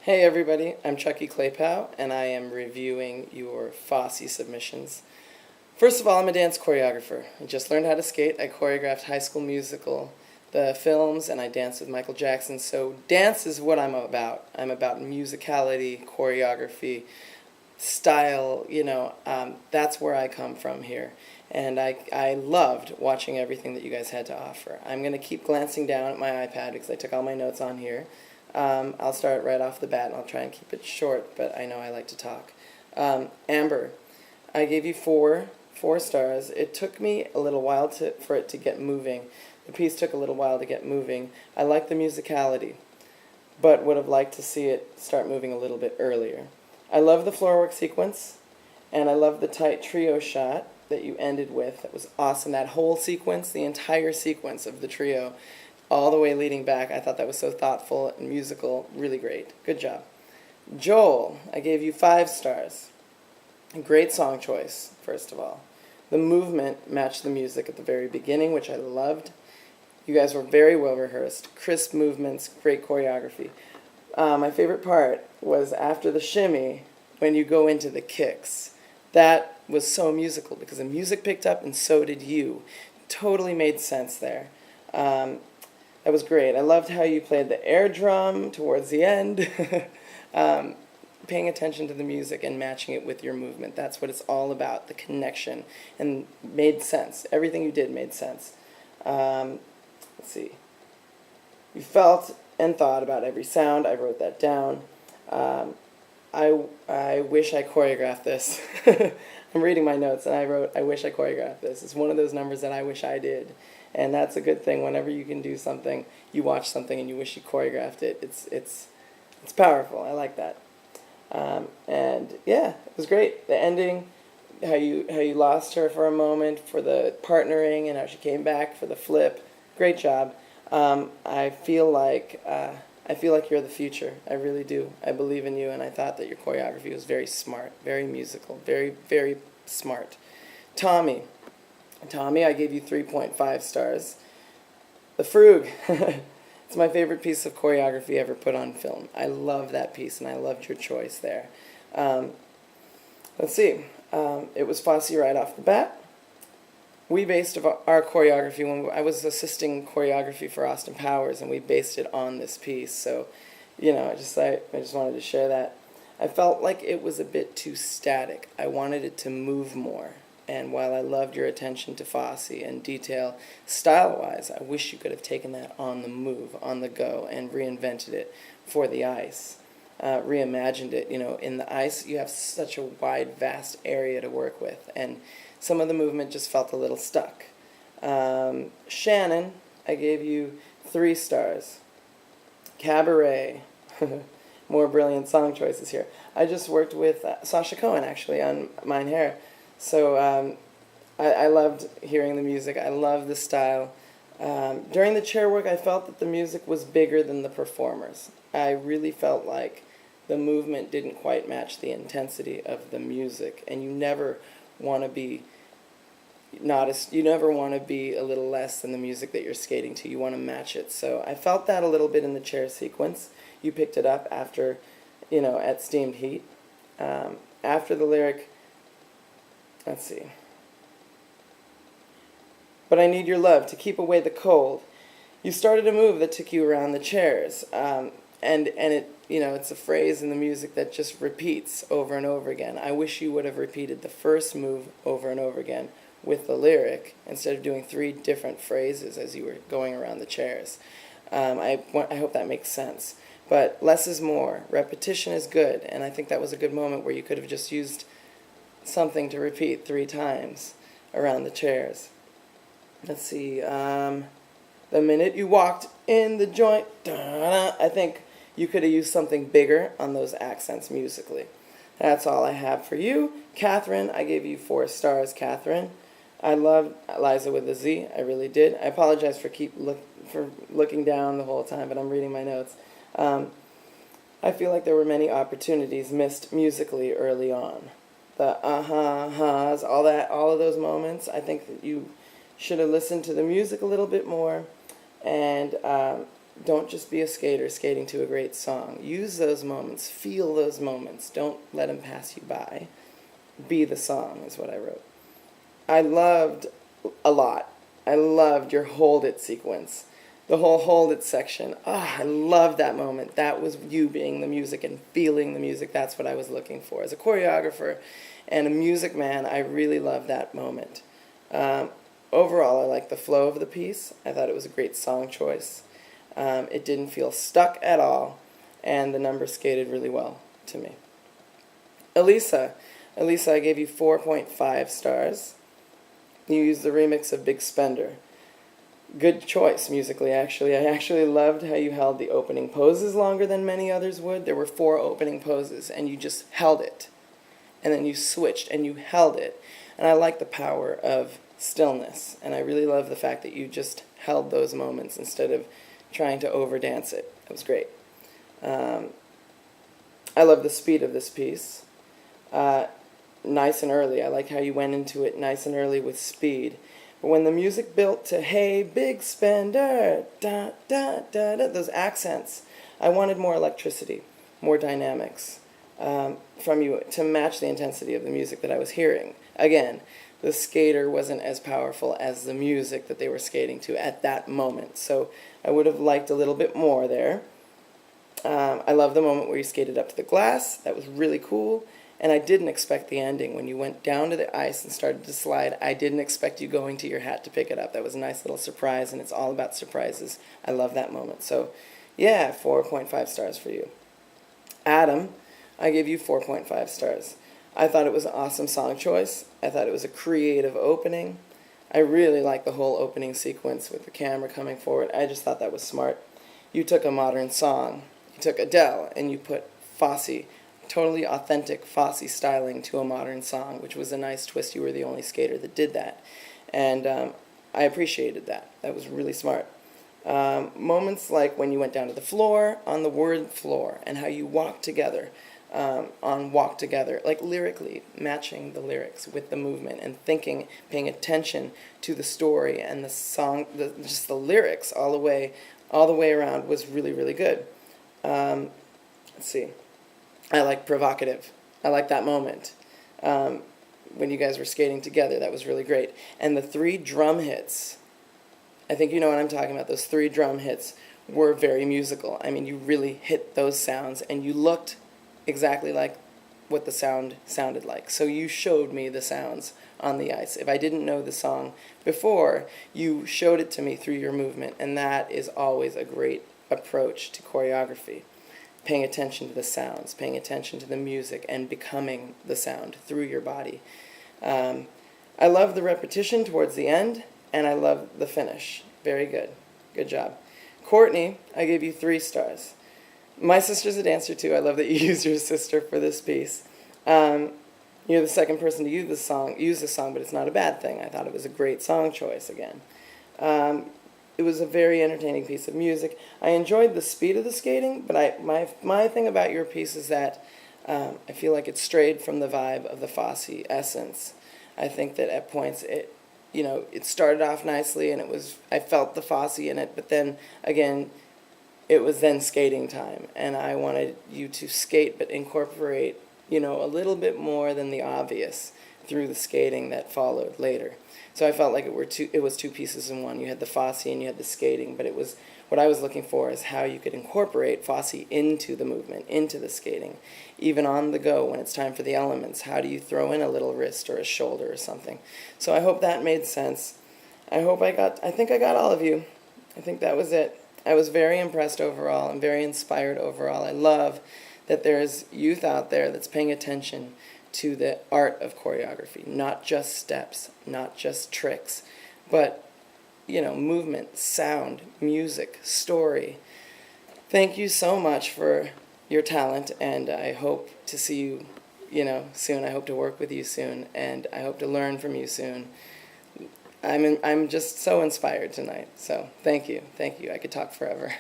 Hey everybody, I'm Chucky Claypow, and I am reviewing your Fosse submissions. First of all, I'm a dance choreographer. I just learned how to skate. I choreographed High School Musical, the films, and I danced with Michael Jackson. So dance is what I'm about. I'm about musicality, choreography, style, that's where I come from here. And I loved watching everything that you guys had to offer. I'm going to keep glancing down at my iPad because I took all my notes on here. I'll start right off the bat, and I'll try and keep it short, but I know I like to talk. Amber, I gave you four stars. It took me a little while for it to get moving. The piece took a little while to get moving. I like the musicality, but would have liked to see it start moving a little bit earlier. I love the floor work sequence, and I love the tight trio shot that you ended with. That was awesome. That whole sequence, the entire sequence of the trio, all the way leading back, I thought that was so thoughtful and musical. Really great. Good job. Joel, I gave you 5 stars. Great song choice, first of all. The movement matched the music at the very beginning, which I loved. You guys were very well rehearsed. Crisp movements, great choreography. My favorite part was after the shimmy, when you go into the kicks. That was so musical because the music picked up and so did you. Totally made sense there. That was great. I loved how you played the air drum towards the end. Paying attention to the music and matching it with your movement. That's what it's all about, the connection. And made sense. Everything you did made sense. Let's see. You felt and thought about every sound. I wrote that down. I wish I choreographed this. I'm reading my notes and I wrote, I wish I choreographed this. It's one of those numbers that I wish I did. And that's a good thing. Whenever you can do something, you watch something and you wish you choreographed it. It's powerful. I like that. And yeah, it was great. The ending, how you lost her for a moment for the partnering and how she came back for the flip. Great job. I feel like you're the future. I really do. I believe in you, and I thought that your choreography was very smart, very musical, very, very smart. Tommy, I gave you 3.5 stars. The Frug. It's my favorite piece of choreography ever put on film. I love that piece, and I loved your choice there. Let's see. It was Fosse right off the bat. We based our choreography when I was assisting choreography for Austin Powers, and we based it on this piece. So, I just wanted to share that. I felt like it was a bit too static. I wanted it to move more. And while I loved your attention to Fosse and detail, style-wise, I wish you could have taken that on the move, on the go, and reinvented it for the ice. Reimagined it. In the ice, you have such a wide, vast area to work with, and some of the movement just felt a little stuck. Shannon, I gave you 3 stars. Cabaret. More brilliant song choices here. I just worked with Sasha Cohen, actually, on Mine Hair. So I loved hearing the music. I love the style. During the chair work, I felt that the music was bigger than the performers. I really felt like the movement didn't quite match the intensity of the music, and you never want to be a little less than the music that you're skating to. You want to match it. So I felt that a little bit in the chair sequence. You picked it up after, at Steamed Heat. After the lyric, let's see. But I need your love to keep away the cold. You started a move that took you around the chairs. And it, it's a phrase in the music that just repeats over and over again. I wish you would have repeated the first move over and over again with the lyric instead of doing 3 different phrases as you were going around the chairs. I hope that makes sense. But less is more. Repetition is good, and I think that was a good moment where you could have just used something to repeat 3 times around the chairs. Let's see. The minute you walked in the joint, I think you could have used something bigger on those accents musically. That's all I have for you. Kathryn, I gave you 4 stars, Kathryn. I loved Elisa with a Z. I really did. I apologize for looking down the whole time, but I'm reading my notes. I feel like there were many opportunities missed musically early on. The uh-huh-hahs, all of those moments. I think that you should have listened to the music a little bit more and Don't just be a skater skating to a great song. Use those moments. Feel those moments. Don't let them pass you by. Be the song is what I wrote. I loved a lot. I loved your Hold It sequence. The whole Hold It section. I loved that moment. That was you being the music and feeling the music. That's what I was looking for. As a choreographer and a music man, I really loved that moment. Overall, I liked the flow of the piece. I thought it was a great song choice. It didn't feel stuck at all, and the numbers skated really well to me. Elisa, I gave you 4.5 stars. You used the remix of Big Spender. Good choice musically, actually. I actually loved how you held the opening poses longer than many others would. There were 4 opening poses, and you just held it. And then you switched, and you held it. And I like the power of stillness, and I really love the fact that you just held those moments instead of trying to overdance it. It was great. I love the speed of this piece. Nice and early. I like how you went into it nice and early with speed. But when the music built to "Hey, big spender," da da da da, those accents, I wanted more electricity, more dynamics from you to match the intensity of the music that I was hearing. Again, the skater wasn't as powerful as the music that they were skating to at that moment. So I would have liked a little bit more there. I love the moment where you skated up to the glass. That was really cool. And I didn't expect the ending. When you went down to the ice and started to slide, I didn't expect you going to your hat to pick it up. That was a nice little surprise, and it's all about surprises. I love that moment. So, yeah, 4.5 stars for you. Adam, I give you 4.5 stars. I thought it was an awesome song choice. I thought it was a creative opening. I really liked the whole opening sequence with the camera coming forward. I just thought that was smart. You took a modern song. You took Adele, and you put Fosse, totally authentic Fosse styling to a modern song, which was a nice twist. You were the only skater that did that. And I appreciated that. That was really smart. Moments like when you went down to the floor, on the word floor, and how you walked together on Walk Together, like lyrically matching the lyrics with the movement and thinking, paying attention to the story and the song, just the lyrics all the way around was really, really good. Let's see. I like provocative. I like that moment when you guys were skating together. That was really great. And the 3 drum hits, I think you know what I'm talking about. Those 3 drum hits were very musical. I mean, you really hit those sounds, and you looked exactly like what the sound sounded like. So you showed me the sounds on the ice. If I didn't know the song before, you showed it to me through your movement, and that is always a great approach to choreography. Paying attention to the sounds, paying attention to the music, and becoming the sound through your body. I love the repetition towards the end, and I love the finish. Very good. Good job. Courtney, I gave you 3 stars. My sister's a dancer, too. I love that you used your sister for this piece. You're the second person to use this song, but it's not a bad thing. I thought it was a great song choice again. It was a very entertaining piece of music. I enjoyed the speed of the skating, but my thing about your piece is that I feel like it strayed from the vibe of the Fosse essence. I think that at points it started off nicely, and I felt the Fosse in it, but then again, it was then skating time, and I wanted you to skate but incorporate a little bit more than the obvious through the skating that followed later. So I felt like it was 2 pieces in one. You had the Fosse and you had the skating, but what I was looking for is how you could incorporate Fosse into the movement, into the skating, even on the go when it's time for the elements. How do you throw in a little wrist or a shoulder or something? So I hope that made sense. I think I got all of you. I think that was it. I was very impressed overall and very inspired overall. I love that there's youth out there that's paying attention to the art of choreography, not just steps, not just tricks, but, movement, sound, music, story. Thank you so much for your talent, and I hope to see you, soon. I hope to work with you soon, and I hope to learn from you soon. I'm just so inspired tonight, so thank you. I could talk forever.